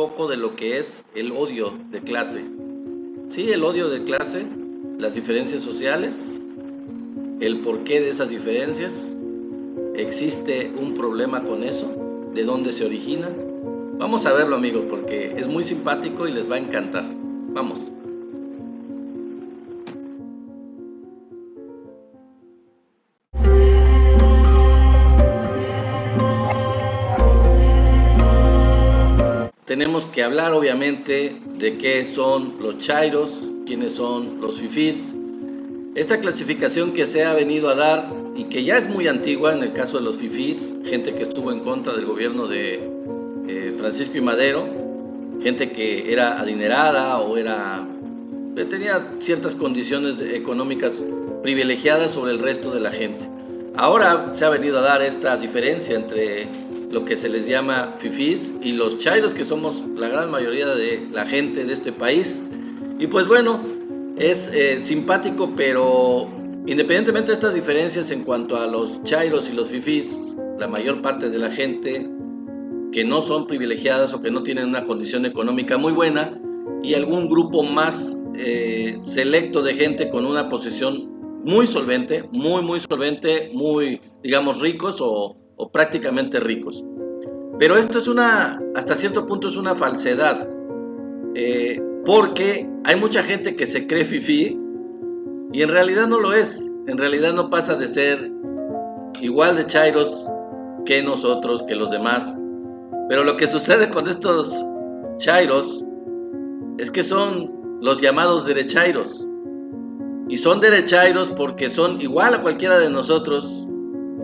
poco de lo que es el odio de clase. Sí, el odio de clase, las diferencias sociales, el porqué de esas diferencias. ¿Existe un problema con eso? ¿De dónde se origina? Vamos a verlo, amigos, porque es muy simpático y les va a encantar. Vamos. Tenemos que hablar obviamente de qué son los chairos, quiénes son los fifís. Esta clasificación que se ha venido a dar y que ya es muy antigua en el caso de los fifís, gente que estuvo en contra del gobierno de Francisco I. Madero, gente que era adinerada o tenía ciertas condiciones económicas privilegiadas sobre el resto de la gente. Ahora se ha venido a dar esta diferencia entre lo que se les llama fifís y los chairos, que somos la gran mayoría de la gente de este país. Y pues bueno, es simpático, pero independientemente de estas diferencias en cuanto a los chairos y los fifís, la mayor parte de la gente que no son privilegiadas o que no tienen una condición económica muy buena, y algún grupo más selecto de gente con una posición muy solvente, muy solvente, muy, digamos, ricos o prácticamente ricos. Pero esto es hasta cierto punto es una falsedad, porque hay mucha gente que se cree fifí y en realidad no lo es. En realidad no pasa de ser igual de chairos que nosotros, que los demás. Pero lo que sucede con estos chairos es que son los llamados derechairos. Y son derechairos porque son igual a cualquiera de nosotros,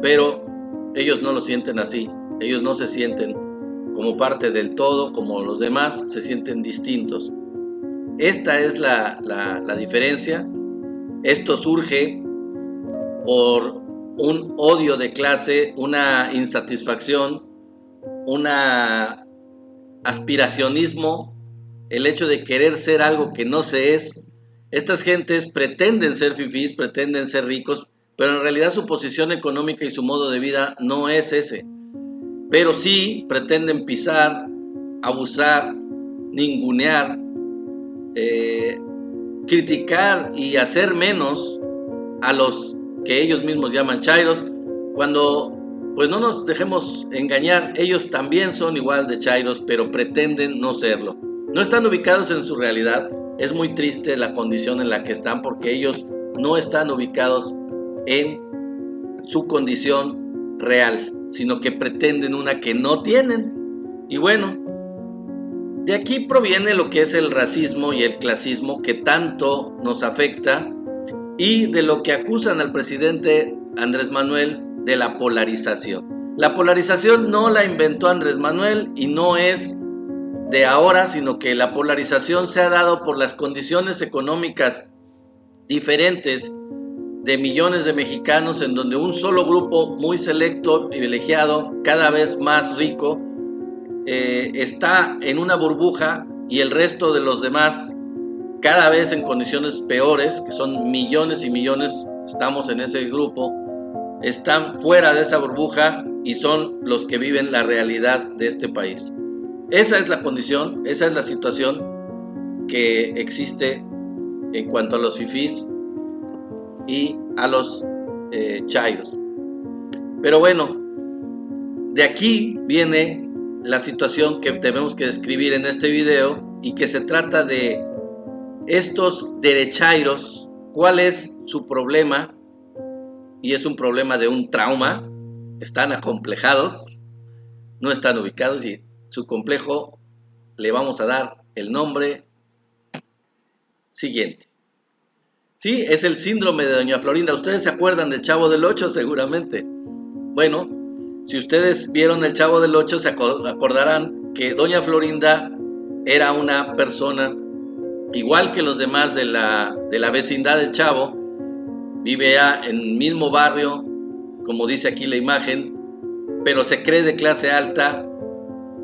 pero ellos no lo sienten así. Ellos no se sienten como parte del todo, como los demás, se sienten distintos. Esta es la diferencia. Esto surge por un odio de clase, una insatisfacción, un aspiracionismo, el hecho de querer ser algo que no se es. Estas gentes pretenden ser fifís, pretenden ser ricos, pero en realidad su posición económica y su modo de vida no es ese. Pero sí pretenden pisar, abusar, ningunear, criticar y hacer menos a los que ellos mismos llaman chairos, cuando pues no nos dejemos engañar, ellos también son igual de chairos, pero pretenden no serlo. No están ubicados en su realidad. Es muy triste la condición en la que están, porque ellos no están ubicados en su condición real, sino que pretenden una que no tienen. Y bueno, de aquí proviene lo que es el racismo y el clasismo que tanto nos afecta, y de lo que acusan al presidente Andrés Manuel, de la polarización. La polarización no la inventó Andrés Manuel y no es de ahora, sino que la polarización se ha dado por las condiciones económicas diferentes de millones de mexicanos, en donde un solo grupo muy selecto, privilegiado, cada vez más rico, está en una burbuja, y el resto de los demás cada vez en condiciones peores, que son millones y millones, estamos en ese grupo, están fuera de esa burbuja y son los que viven la realidad de este país. Esa es la condición, esa es la situación que existe en cuanto a los fifís y a los chairos. Pero bueno, de aquí viene la situación que tenemos que describir en este video, y que se trata de estos derechairos. ¿Cuál es su problema? Y es un problema de un trauma. Están acomplejados, no están ubicados, y su complejo le vamos a dar el nombre siguiente. Sí, es el síndrome de Doña Florinda. Ustedes se acuerdan del Chavo del Ocho, seguramente. Bueno, si ustedes vieron el Chavo del Ocho, se acordarán que Doña Florinda era una persona igual que los demás de la vecindad del Chavo. Vivía en el mismo barrio, como dice aquí la imagen, pero se cree de clase alta,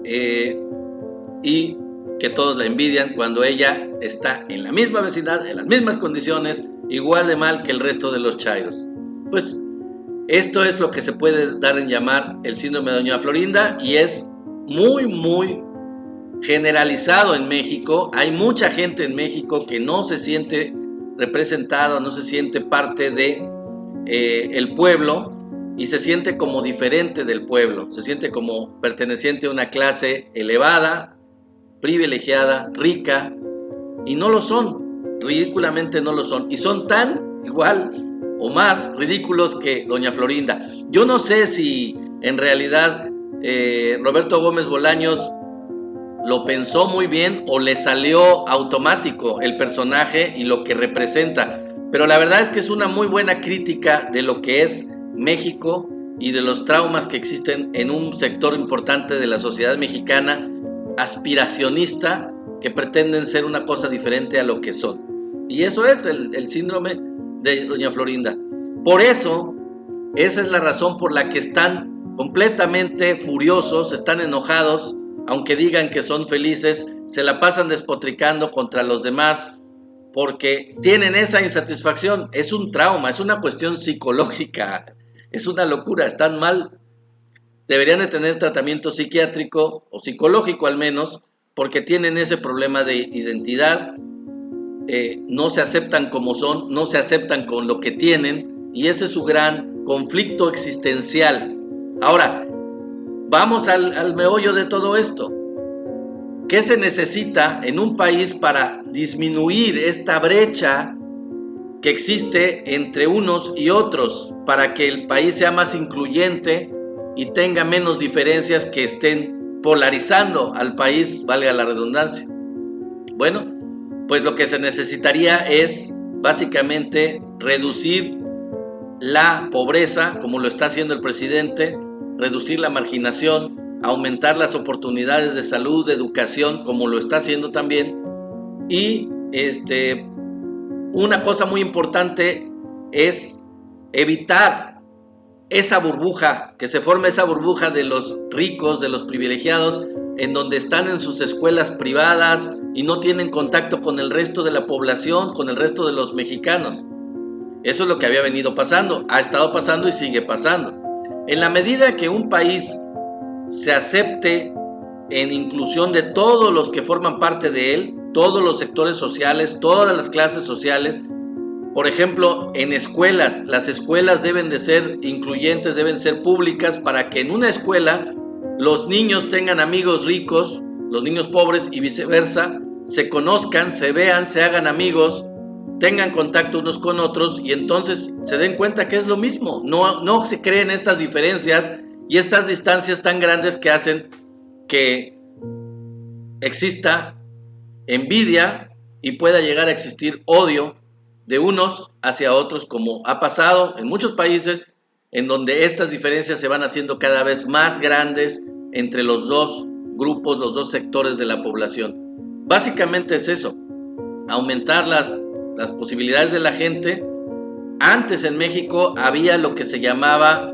y que todos la envidian cuando ella está en la misma vecindad, en las mismas condiciones, igual de mal que el resto de los chairos. Pues esto es lo que se puede dar en llamar el síndrome de Doña Florinda, y es muy generalizado en México. Hay mucha gente en México que no se siente representada, no se siente parte de el pueblo y se siente como diferente del pueblo, se siente como perteneciente a una clase elevada, privilegiada, rica, y no lo son, ridículamente no lo son, y son tan igual o más ridículos que doña Florinda. Yo no sé si en realidad Roberto Gómez Bolaños lo pensó muy bien o le salió automático el personaje y lo que representa, pero la verdad es que es una muy buena crítica de lo que es México y de los traumas que existen en un sector importante de la sociedad mexicana, aspiracionista, que pretenden ser una cosa diferente a lo que son. Y eso es el síndrome de doña Florinda. Por eso, esa es la razón por la que están completamente furiosos, están enojados, aunque digan que son felices, se la pasan despotricando contra los demás porque tienen esa insatisfacción. Es un trauma, es una cuestión psicológica, es una locura, están mal. Deberían de tener tratamiento psiquiátrico o psicológico al menos, porque tienen ese problema de identidad, no se aceptan como son, no se aceptan con lo que tienen, y ese es su gran conflicto existencial. Ahora, vamos al meollo de todo esto. ¿Qué se necesita en un país para disminuir esta brecha que existe entre unos y otros, para que el país sea más incluyente y tenga menos diferencias que estén polarizando al país, valga la redundancia? Bueno, pues lo que se necesitaría es básicamente reducir la pobreza, como lo está haciendo el presidente, reducir la marginación, aumentar las oportunidades de salud, de educación, como lo está haciendo también. Y una cosa muy importante es evitar esa burbuja, que se forme esa burbuja de los ricos, de los privilegiados, en donde están en sus escuelas privadas y no tienen contacto con el resto de la población, con el resto de los mexicanos. Eso es lo que había venido pasando, ha estado pasando y sigue pasando. En la medida que un país se acepte en inclusión de todos los que forman parte de él, todos los sectores sociales, todas las clases sociales, por ejemplo, en escuelas, las escuelas deben de ser incluyentes, deben ser públicas, para que en una escuela los niños tengan amigos ricos, los niños pobres y viceversa, se conozcan, se vean, se hagan amigos, tengan contacto unos con otros y entonces se den cuenta que es lo mismo. No se creen estas diferencias y estas distancias tan grandes que hacen que exista envidia y pueda llegar a existir odio de unos hacia otros, como ha pasado en muchos países en donde estas diferencias se van haciendo cada vez más grandes entre los dos grupos, los dos sectores de la población. Básicamente es eso, aumentar las posibilidades de la gente. Antes en México había lo que se llamaba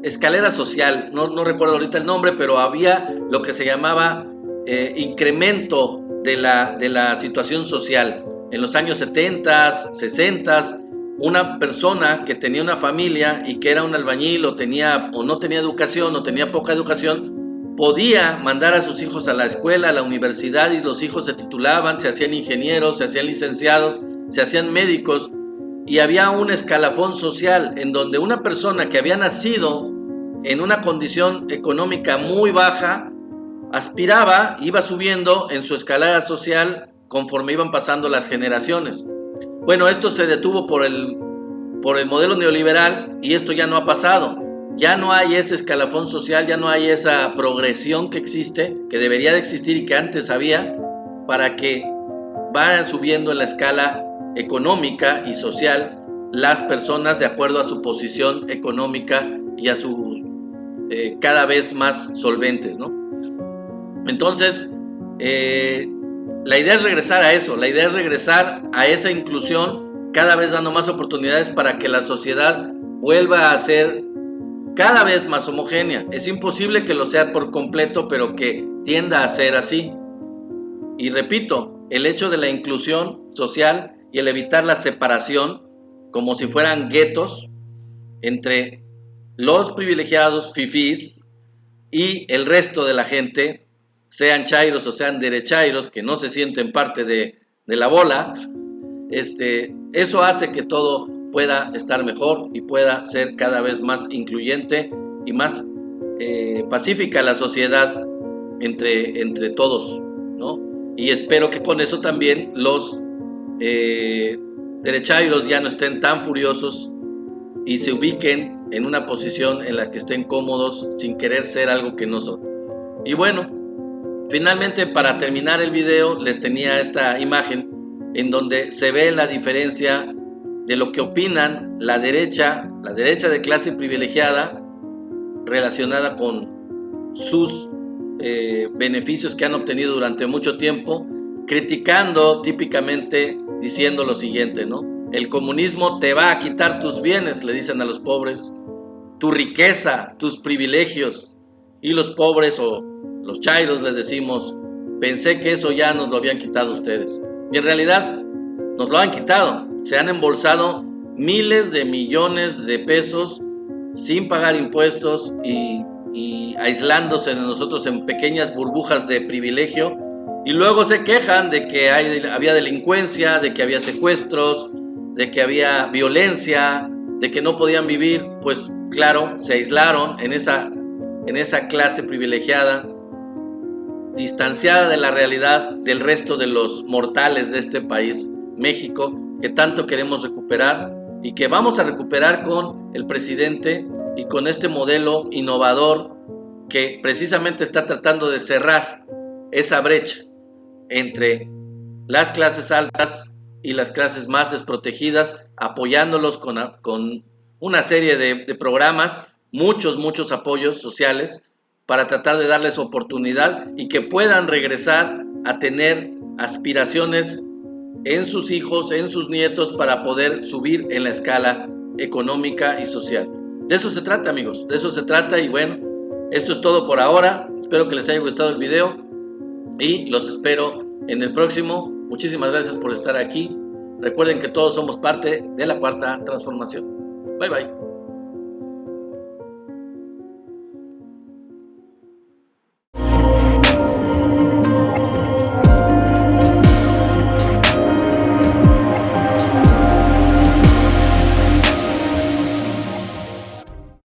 escalera social, no recuerdo ahorita el nombre, pero había lo que se llamaba incremento de la situación social. En los años 70, 60, una persona que tenía una familia y que era un albañil o no tenía educación o tenía poca educación, podía mandar a sus hijos a la escuela, a la universidad, y los hijos se titulaban, se hacían ingenieros, se hacían licenciados, se hacían médicos, y había un escalafón social en donde una persona que había nacido en una condición económica muy baja aspiraba, iba subiendo en su escalada social conforme iban pasando las generaciones. Bueno, esto se detuvo por el modelo neoliberal y esto ya no ha pasado. Ya no hay ese escalafón social, ya no hay esa progresión que existe, que debería de existir y que antes había, para que vayan subiendo en la escala económica y social las personas de acuerdo a su posición económica y a sus cada vez más solventes, ¿no? Entonces, la idea es regresar a eso, la idea es regresar a esa inclusión, cada vez dando más oportunidades para que la sociedad vuelva a ser cada vez más homogénea. Es imposible que lo sea por completo, pero que tienda a ser así. Y repito, el hecho de la inclusión social y el evitar la separación, como si fueran guetos entre los privilegiados fifís y el resto de la gente, sean chairos o sean derechairos, que no se sienten parte de la bola, eso hace que todo pueda estar mejor y pueda ser cada vez más incluyente y más pacífica la sociedad entre todos, ¿no? Y espero que con eso también los derechairos ya no estén tan furiosos y se ubiquen en una posición en la que estén cómodos sin querer ser algo que no son. Y bueno, finalmente, para terminar el video, les tenía esta imagen en donde se ve la diferencia de lo que opinan la derecha de clase privilegiada relacionada con sus beneficios que han obtenido durante mucho tiempo, criticando típicamente diciendo lo siguiente, ¿no? El comunismo te va a quitar tus bienes, le dicen a los pobres, tu riqueza, tus privilegios, y los pobres o los chairos les decimos, pensé que eso ya nos lo habían quitado ustedes. Y en realidad nos lo han quitado, se han embolsado miles de millones de pesos sin pagar impuestos y aislándose de nosotros en pequeñas burbujas de privilegio, y luego se quejan de que había delincuencia, de que había secuestros, de que había violencia, de que no podían vivir. Pues claro, se aislaron en esa clase privilegiada, distanciada de la realidad del resto de los mortales de este país, México, que tanto queremos recuperar y que vamos a recuperar con el presidente y con este modelo innovador que precisamente está tratando de cerrar esa brecha entre las clases altas y las clases más desprotegidas, apoyándolos con una serie de programas, muchos apoyos sociales para tratar de darles oportunidad y que puedan regresar a tener aspiraciones en sus hijos, en sus nietos, para poder subir en la escala económica y social. De eso se trata, amigos, de eso se trata. Y bueno, esto es todo por ahora. Espero que les haya gustado el video y los espero en el próximo. Muchísimas gracias por estar aquí. Recuerden que todos somos parte de la Cuarta Transformación. Bye bye.